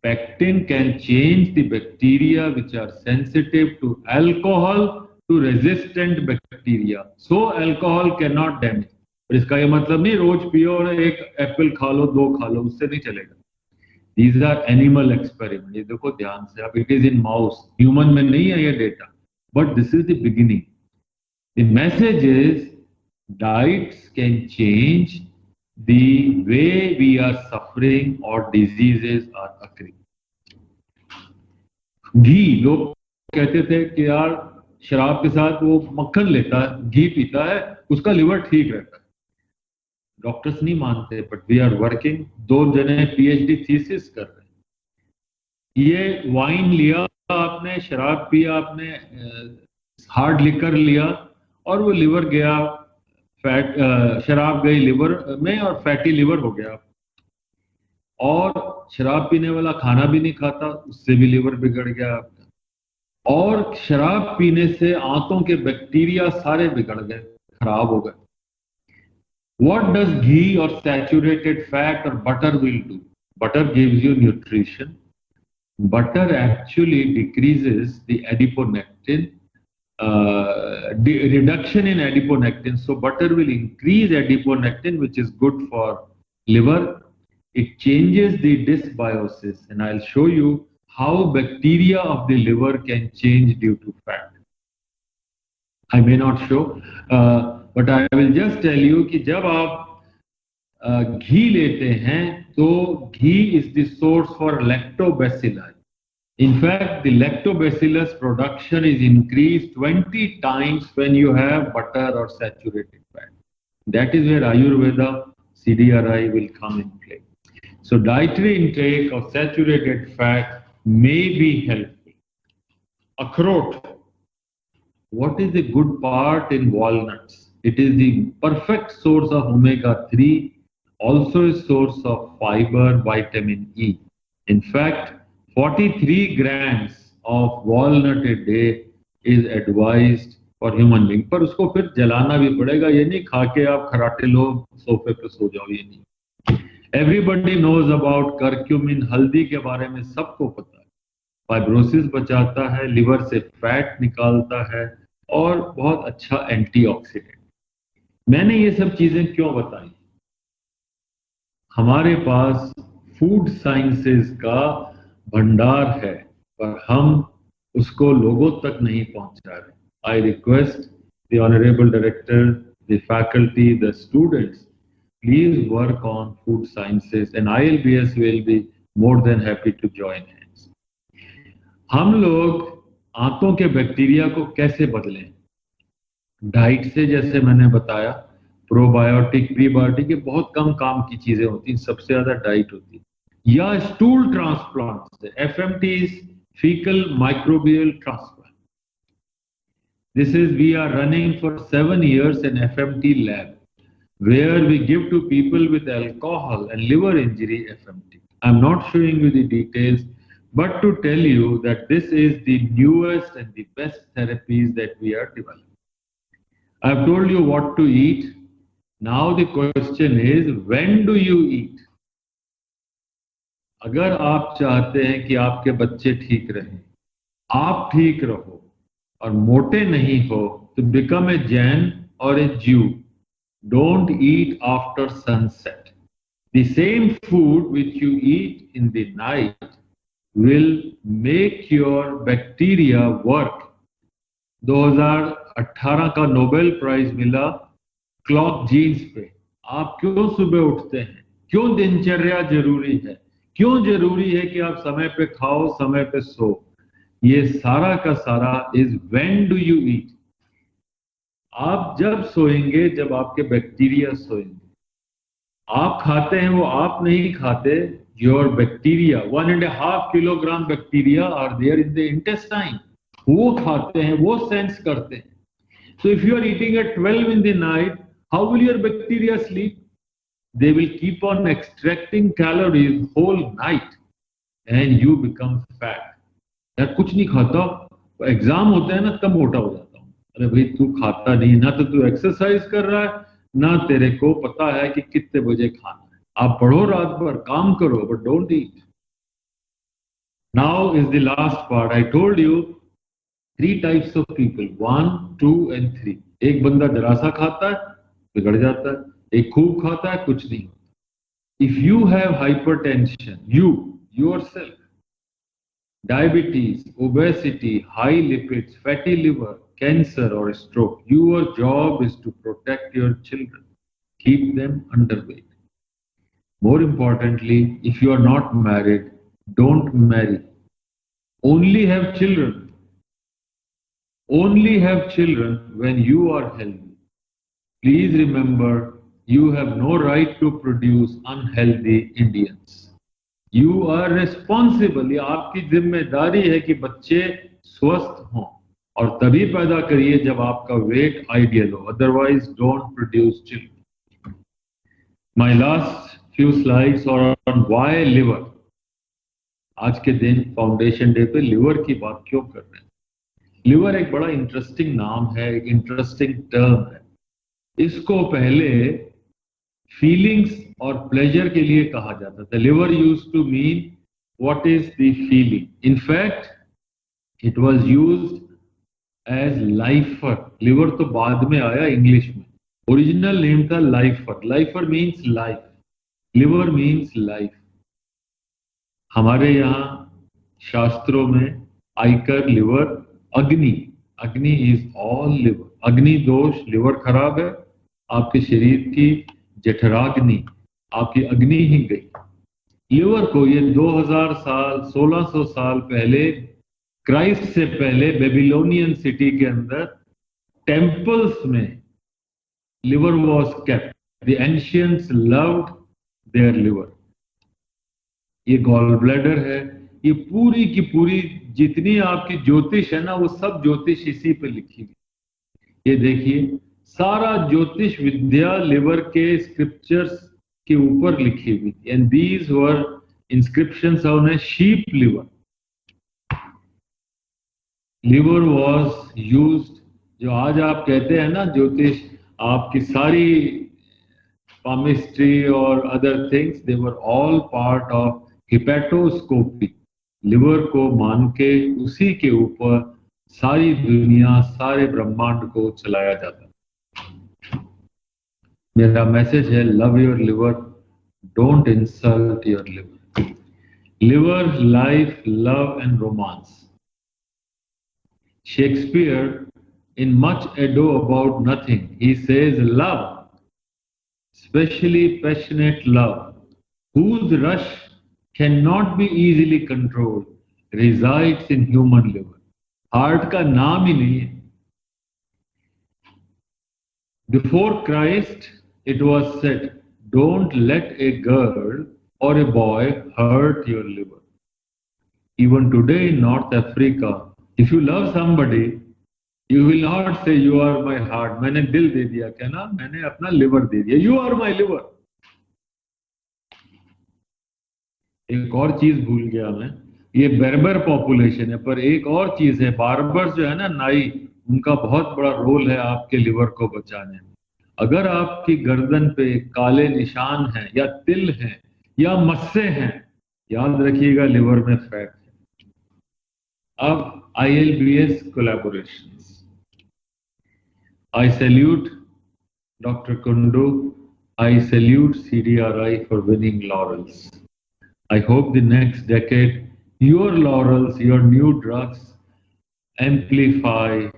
pectin can change the bacteria which are sensitive to alcohol to resistant bacteria. So alcohol cannot damage. पर इसका ये मतलब नहीं रोज पियो और एक एप्पल खा लो, 2 खा लो, उससे नहीं चलेगा. These are animal experiment. ये देखो ध्यान से आप, it is in mouse. Human में नहीं है ये data. But this is the beginning. The message is diets can change the way we are suffering or diseases are occurring. घी, लोग कहते थे कि यार शराब के साथ वो मक्खन लेता है, घी पीता है, उसका लिवर ठीक रहता है. डॉक्टर्स नहीं मानते, बट वी आर वर्किंग. 2 जने पीएचडी थीसिस कर रहे हैं. ये वाइन लिया आपने, शराब पिया आपने, हार्ड लिकर लिया और वो लिवर गया, फैट, शराब गई लिवर में और फैटी लिवर हो गया. और शराब पीने वाला खाना भी नहीं खाता, उससे भी लिवर बिगड़ गया आपका. और शराब पीने से आंतों के बैक्टीरिया सारे बिगड़ गए, खराब हो गए. What does ghee or saturated fat or butter will do? Butter gives you nutrition. Butter actually decreases the adiponectin, reduction in adiponectin. So butter will increase adiponectin, which is good for liver. It changes the dysbiosis, and I'll show you how bacteria of the liver can change due to fat. I may not show, but I will just tell you कि जब आप घी लेते हैं तो घी is the source for lactobacilli. In fact, the lactobacillus production is increased 20 times when you have butter or saturated fat. That is where Ayurveda, CDRI will come in play. So dietary intake of saturated fat may be helpful. Akhrot. What is the good part in walnuts? It is the perfect source of omega-3, also a source of fiber, vitamin E. In fact, 43 grams of walnut a day is advised for human being. पर उसको फिर जलाना भी पड़ेगा, ये नहीं खा के आप खराटे लो सोफे पे सो जाओ, ये नहीं. Everybody knows about curcumin. हल्दी के बारे में सबको पता है. फाइब्रोसिस बचाता है, लिवर से फैट निकालता है और बहुत अच्छा एंटीऑक्सीडेंट. मैंने ये सब चीजें क्यों बताई? हमारे पास फूड साइंसेस का भंडार है, पर हम उसको लोगों तक नहीं पहुंचा रहे. I request the honourable director, the faculty, the students, please work on food sciences and ILBS will be more than happy to join hands. हम लोग आंतों के बैक्टीरिया को कैसे बदलें? डाइट से, जैसे मैंने बताया, प्रोबायोटिक, प्रीबायोटिक, ये बहुत कम काम की चीजें होती हैं, सबसे ज्यादा डाइट होती है. या स्टूल ट्रांसप्लांट से, FMT is fecal microbial transplant. This is, we are running for 7 years an FMT lab where we give to people with alcohol and liver injury FMT. I'm not showing you the details, but to tell you that this is the newest and the best therapies that we are developing. I've told you what to eat. Now the question is, when do you eat? अगर आप चाहते हैं कि आपके बच्चे ठीक रहें, आप ठीक रहो और मोटे नहीं हो, तो become a Jain or a Jew. Don't eat after sunset. The same food which you eat in the night will make your bacteria work. 2018 का नोबेल प्राइज मिला क्लॉक जीन्स पे. आप क्यों सुबह उठते हैं? क्यों दिनचर्या जरूरी है? क्यों जरूरी है कि आप समय पे खाओ, समय पे सो? ये सारा का सारा is when do you eat. आप जब सोएंगे, जब आपके बैक्टीरिया सोएंगे. आप खाते हैं, वो आप नहीं खाते. Your bacteria, 1.5 kilogram bacteria are there in the intestine. वो खाते हैं, वो सेंस करते हैं. So if you are eating at 12 in the night, how will your bacteria sleep? They will keep on extracting calories whole night and you become fat. यार कुछ नहीं खाता, एग्जाम होता है ना, तब मोटा हो जाता हूँ. अरे भाई तू खाता नहीं, ना तो तू एक्सरसाइज कर रहा है, ना तेरे को पता है कि कितने बजे खाना है. आप पढ़ो रात भर, काम करो, but don't eat. Now is the last part. I told you 3 types of people, 1, 2 and 3। एक बंदा जरा सा खाता है, बिगड़ जाता है। एक खूब खाता है, कुछ नहीं। If you have hypertension, yourself, diabetes, obesity, high lipids, fatty liver, cancer or stroke, your job is to protect your children, keep them underweight. More importantly, if you are not married, don't marry. Only have children. Only have children when you are healthy. Please remember, you have no right to produce unhealthy Indians. You are responsible. ये आपकी जिम्मेदारी है कि बच्चे स्वस्थ हों, और तभी पैदा करिए जब आपका वेट आइडियल हो। Otherwise don't produce children. My last few slides are on why liver. आज के दिन फाउंडेशन डे पे लिवर की बात क्यों कर रहे हैं? लिवर एक बड़ा इंटरेस्टिंग नाम है, एक इंटरेस्टिंग टर्म है। इसको पहले फीलिंग्स और प्लेजर के लिए कहा जाता था। Liver use to mean what is the feeling. In fact it was used as lifer. Liver तो बाद में आया इंग्लिश में, ओरिजिनल नेम था lifer. Lifer means life, liver means life. हमारे यहाँ शास्त्रों में आयकर लिवर, अग्नि, अग्नि इज ऑल लिवर। अग्नि दोष, लिवर खराब है, आपके शरीर की जठराग्नि, आपकी अग्नि ही गई। लिवर को ये 2000 साल, 1600 साल पहले, क्राइस्ट से पहले बेबीलोनियन सिटी के अंदर टेम्पल्स में liver was kept. The ancients loved their liver. ये गॉल ब्लैडर है, ये पूरी की पूरी जितनी आपकी ज्योतिष है ना, वो सब ज्योतिष इसी पे लिखी हुई। ये देखिए, सारा ज्योतिष विद्या लिवर के स्क्रिप्चर्स के ऊपर लिखी हुई थी। And these were inscriptions on a sheep liver. Liver was used, जो आज आप कहते हैं ना ज्योतिष, आपकी सारी palmistry और other things, they were all part of hepatoscopy. Liver को मान के उसी के ऊपर सारी दुनिया, सारे ब्रह्मांड को चलाया जाता है। मेरा मैसेज है, love your liver, don't insult your liver. Liver, life, love and romance. Shakespeare, in Much Ado About Nothing, he says love, especially passionate love, whose rush cannot be easily controlled, resides in human liver. Heart का नाम ही नहीं है। Before Christ, it was said, don't let a girl or a boy hurt your liver. Even today in North Africa, if you love somebody, you will not say you are my heart. मैंने दिल दे दिया, क्या ना, मैंने अपना liver दे दिया। You are my liver. एक और चीज भूल गया मैं, ये बेर्बर पॉपुलेशन है, पर एक और चीज है, बार्बर जो है ना, नाई, उनका बहुत बड़ा रोल है आपके लिवर को बचाने में। अगर आपकी गर्दन पे काले निशान हैं या तिल हैं या मस्से हैं, याद रखिएगा लिवर में फैट है। अब ILBS collaborations. I salute Dr. Kundu. I salute CDRI for winning laurels. I hope the next decade, your laurels, your new drugs amplify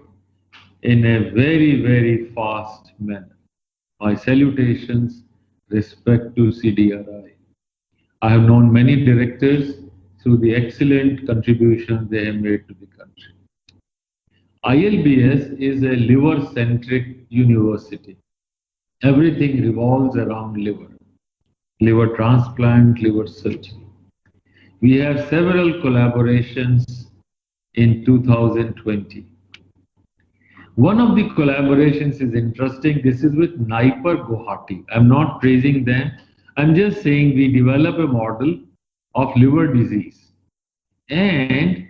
in a very, very fast manner. My salutations, respect to CDRI. I have known many directors through the excellent contributions they have made to the country. ILBS is a liver-centric university. Everything revolves around liver. Liver transplant, liver surgery. We have several collaborations in 2020. One of the collaborations is interesting. This is with Naiper Guwahati. I'm not praising them. I'm just saying we develop a model of liver disease. And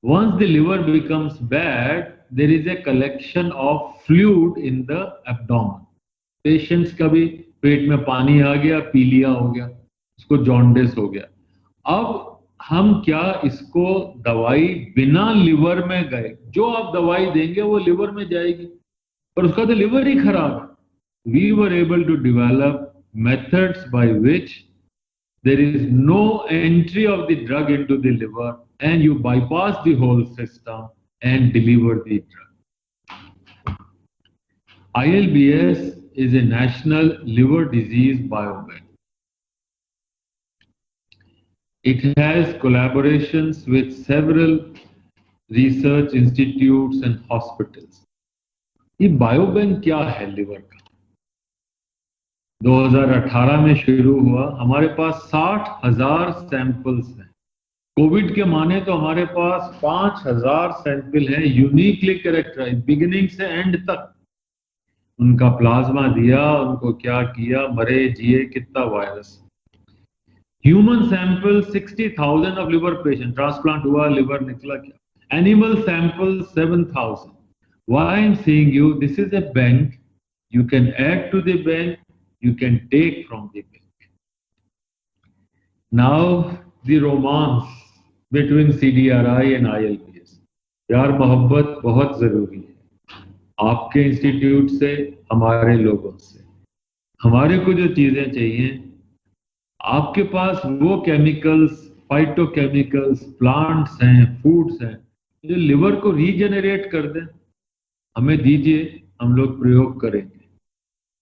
once the liver becomes bad, there is a collection of fluid in the abdomen. Patients का भी पेट में पानी आ गया, पीलिया हो गया, उसको jaundice हो गया। अब हम क्या इसको दवाई बिना लिवर में गए, जो आप दवाई देंगे वो लिवर में जाएगी, और उसका तो लिवर ही खराब है। We were able to develop methods by which there is no entry of the drug into the liver and you bypass the whole system and deliver the drug. ILBS is a national liver disease biobank. It has collaborations with several research institutes and hospitals. ये biobank क्या है liver का? 2018 में शुरू हुआ, हमारे पास 60,000 samples हैं। Covid के माने तो हमारे पास 5,000 सैंपल हैं, यूनिकली कैरेक्टराइज, बिगिनिंग से एंड तक। उनका प्लाज्मा दिया, उनको क्या किया, मरे जिए, कितना virus. Human sample 60,000 of liver patient, transplant हुआ, लिवर निकला क्या। Animal sample 7,000। Why I am saying you this is a bank, you can add to the bank, you can take from the bank. Now the romance between CDRI and ILBS. प्यार मोहब्बत बहुत जरूरी है, आपके institute से, हमारे लोगों से। हमारे को जो चीजें चाहिए, आपके पास वो केमिकल्स, फाइटोकेमिकल्स, प्लांट्स हैं, फूड्स हैं जो लिवर को रीजेनरेट कर दें, हमें दीजिए, हम लोग प्रयोग करेंगे।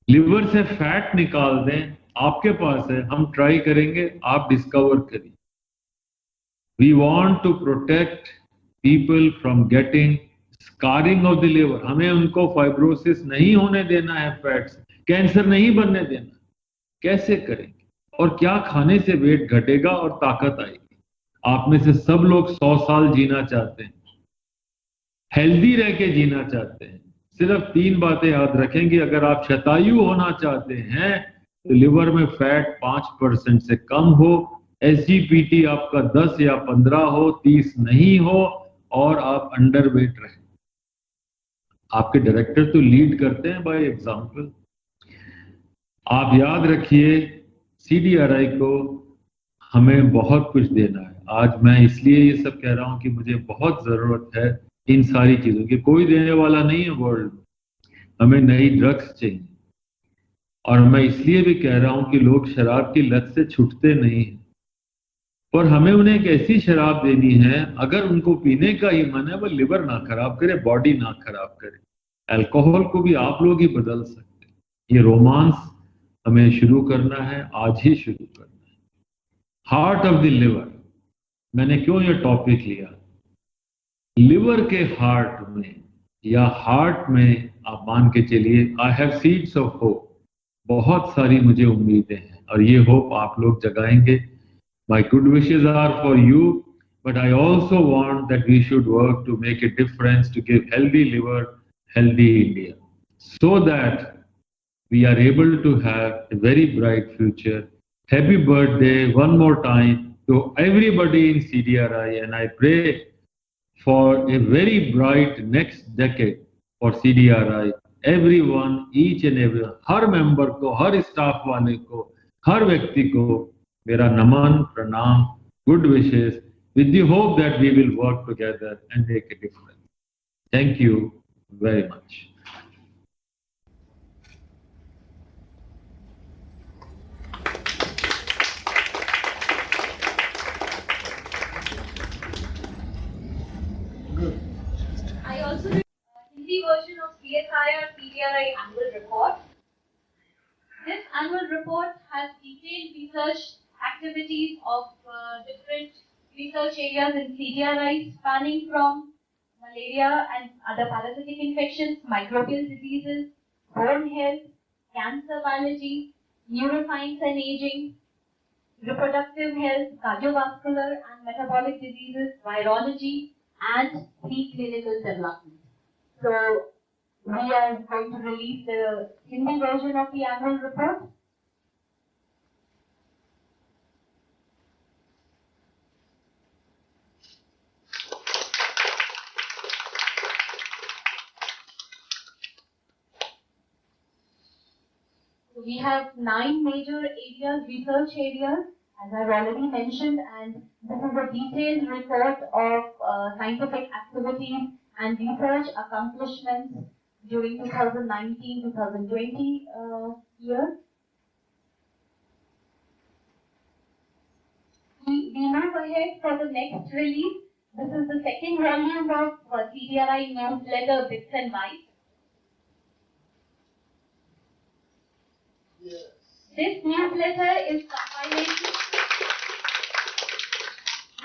लिवर से फैट निकाल दें, आपके पास है, हम ट्राई करेंगे, आप डिस्कवर करिए। We want to protect people from getting scarring of the liver. हमें उनको फाइब्रोसिस नहीं होने देना है, फैट्स, कैंसर नहीं बनने देना। कैसे करेंगे और क्या खाने से वेट घटेगा और ताकत आएगी? आप में से सब लोग 100 साल जीना चाहते हैं, हेल्दी रह के जीना चाहते हैं। सिर्फ 3 बातें याद रखेंगे। अगर आप शतायु होना चाहते हैं तो लिवर में फैट 5% से कम हो, SGPT आपका 10 या 15 हो, 30 नहीं हो, और आप अंडरवेट रहें। आपके डायरेक्टर तो लीड करते हैं बाय एग्जांपल। आप याद रखिए, CDRI को हमें बहुत कुछ देना है। आज मैं इसलिए ये सब कह रहा हूं कि मुझे बहुत जरूरत है इन सारी चीजों की। कोई देने वाला नहीं है वर्ल्ड में, हमें नई ड्रग्स चाहिए। और मैं इसलिए भी कह रहा हूं कि लोग शराब की लत से छूटते नहीं हैं, और हमें उन्हें एक ऐसी शराब देनी है, अगर उनको पीने का ही मन है, वो लिवर ना खराब करे, बॉडी ना खराब करे। अल्कोहल को भी आप लोग ही बदल सकते हैं। ये रोमांस हमें शुरू करना है, आज ही शुरू करना है। हार्ट ऑफ द लिवर, मैंने क्यों ये टॉपिक लिया? लिवर के हार्ट में, या हार्ट में, आप मान के चलिए, I have seeds of hope. बहुत सारी मुझे उम्मीदें हैं, और ये होप आप लोग जगाएंगे। My good wishes are for you, but I also want that we should work to make a difference, to give healthy liver, healthy India, so that we are able to have a very bright future. Happy birthday one more time to everybody in CDRI, and I pray for a very bright next decade for CDRI. Everyone, each and every, her member को, हर staff वाले को, हर व्यक्ति को मेरा नमन, प्रणाम, good wishes, with the hope that we will work together and make a difference. Thank you very much. I also did Hindi version of CSI or CDRI annual report. This annual report has detailed research activities of different research areas in CDRI, spanning from malaria and other parasitic infections, microbial diseases, bone health, cancer biology, neuroscience and aging, reproductive health, cardiovascular and metabolic diseases, virology, and preclinical development. So we are going to release the Hindi version of the annual report. We have 9 major areas, research areas, as I've already mentioned, and this is a detailed report of scientific activities and research accomplishments during 2019-2020 year. We move ahead for the next release. This is the second volume of CDRI newsletter Bits and Bytes. Yes. This newsletter is compilation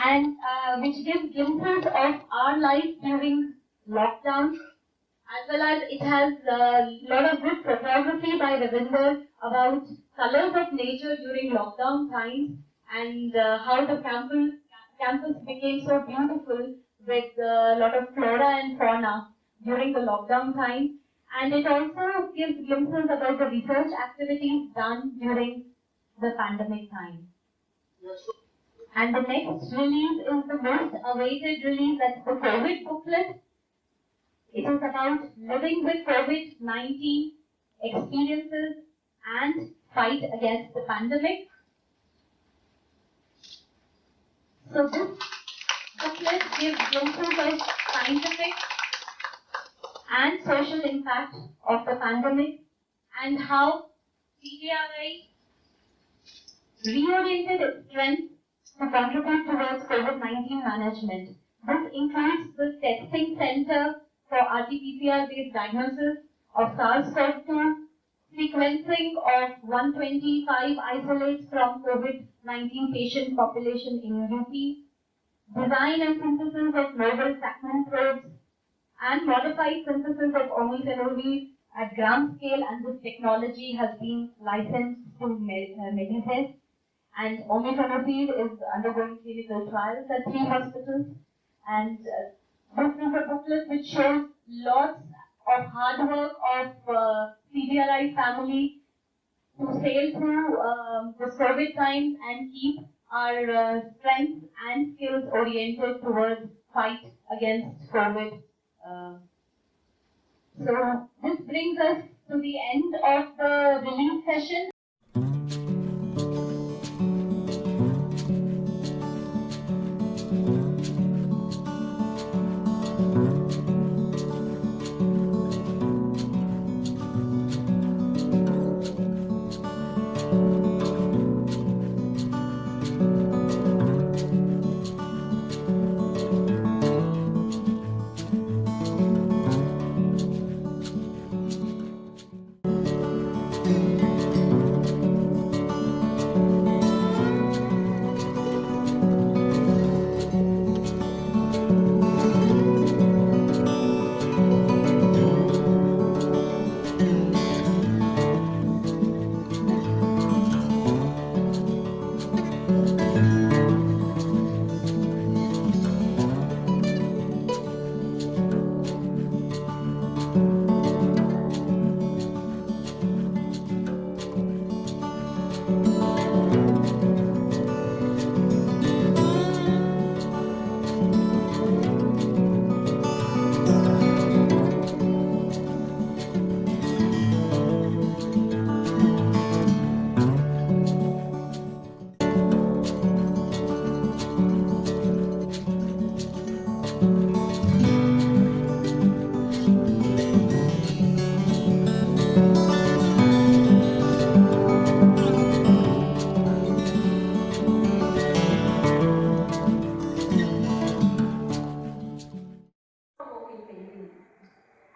and which gives glimpses of our life during lockdown, as well as it has a lot of good photography by Ravinder about colors of nature during lockdown times and how the campus became so beautiful with a lot of flora and fauna during the lockdown time. And it also gives glimpses about the research activities done during the pandemic time. And the next release is the most awaited release, that's the COVID booklet. It is about living with COVID-19 experiences and fight against the pandemic. So this booklet gives glimpses of scientific and social impact of the pandemic and how CDRI reoriented its strength to contribute towards COVID-19 management. This includes the testing center for RT-PCR-based diagnosis of SARS-CoV-2, sequencing of 125 isolates from COVID-19 patient population in UP, design and synthesis of novel Sacman probes, and modified synthesis of omifenolate at gram scale, and this technology has been licensed to Meditest. And omifenolate is undergoing clinical trials at 3 hospitals. And this is a booklet which shows lots of hard work of CDRI family to sail through the COVID times and keep our strength and skills oriented towards fight against COVID. So this brings us to the end of the release session.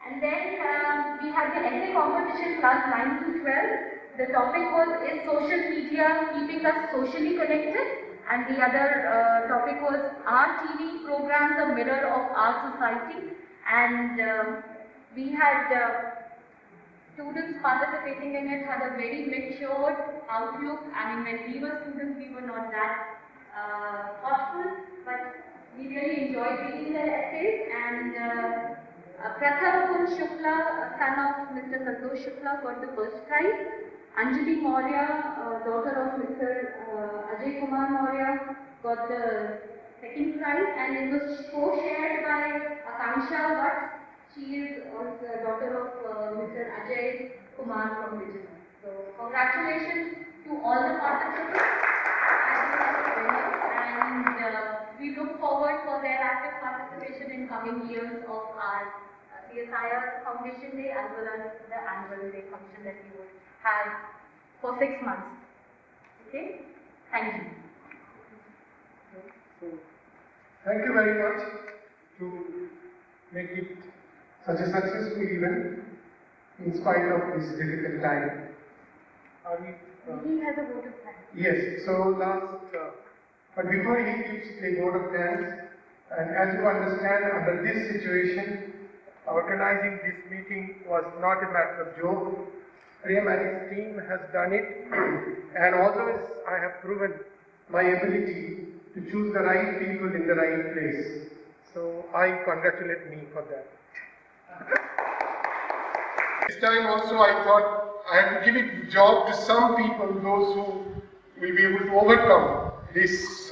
And then we had the essay competition class 9 to 12. The topic was, is social media keeping us socially connected? And the other topic was, are TV programs a mirror of our society? And we had students participating in it had a very matured outlook. I mean, when we were students, we were not that thoughtful, but we really enjoyed reading their essays. And Pratham Kun Shukla, son of Mr. Santosh Shukla, got the first prize. Anjali Maurya, daughter of Mr. Ajay Kumar Maurya, got the second prize, and it was co-shared by Akanksha Vatt. She is also the daughter of Mr. Ajay Kumar from Vijay. So congratulations to all the participants and we look forward for their active participation. participation in coming years of our CSIR Foundation Day as well as the annual day function that we would have for 6 months. Okay? Thank you. So, thank you very much to make it such a successful event in spite of this difficult time. Are we? He has a vote of thanks. Yes. So but before he gives a vote of thanks, and as you understand, under this situation, organizing this meeting was not a matter of joke. Prem and his team has done it, and also I have proven my ability to choose the right people in the right place. So I congratulate me for that. This time also I thought I had to give it job to some people, those who will be able to overcome this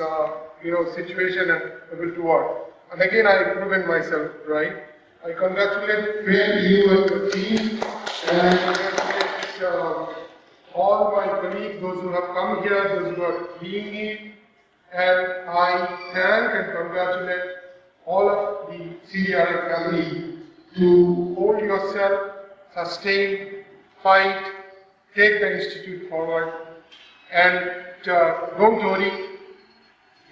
situation and able to work. And again I have proven myself right. I congratulate you and your team, and I congratulate all my colleagues, those who have come here, those who are leading it, and I thank and congratulate all of the CDRI family to hold yourself, sustain, fight, take the institute forward, and don't worry,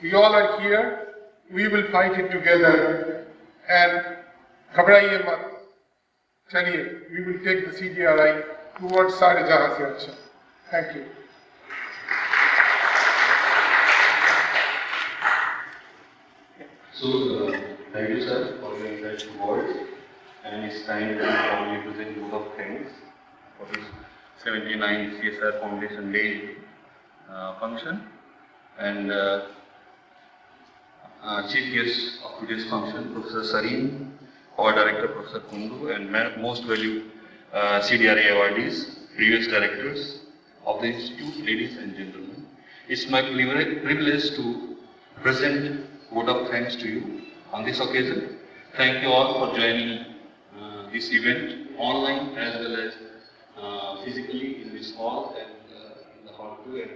we all are here, we will fight it together, and घबराइए मत, चलिए, we will take the CDRI towards सारे जहां से अच्छा. Thank you. So, thank you, sir, for your kind words. And it's time to formally present vote of thanks for this 79th CSR Foundation Day function. And chief guest of today's function, Professor Sareen, our director, Professor Kundu, and most valued CDRI awardees, previous directors of the institute, ladies and gentlemen. It's my privilege to present vote of thanks to you on this occasion. Thank you all for joining this event online as well as physically in this hall and in the hall 2 and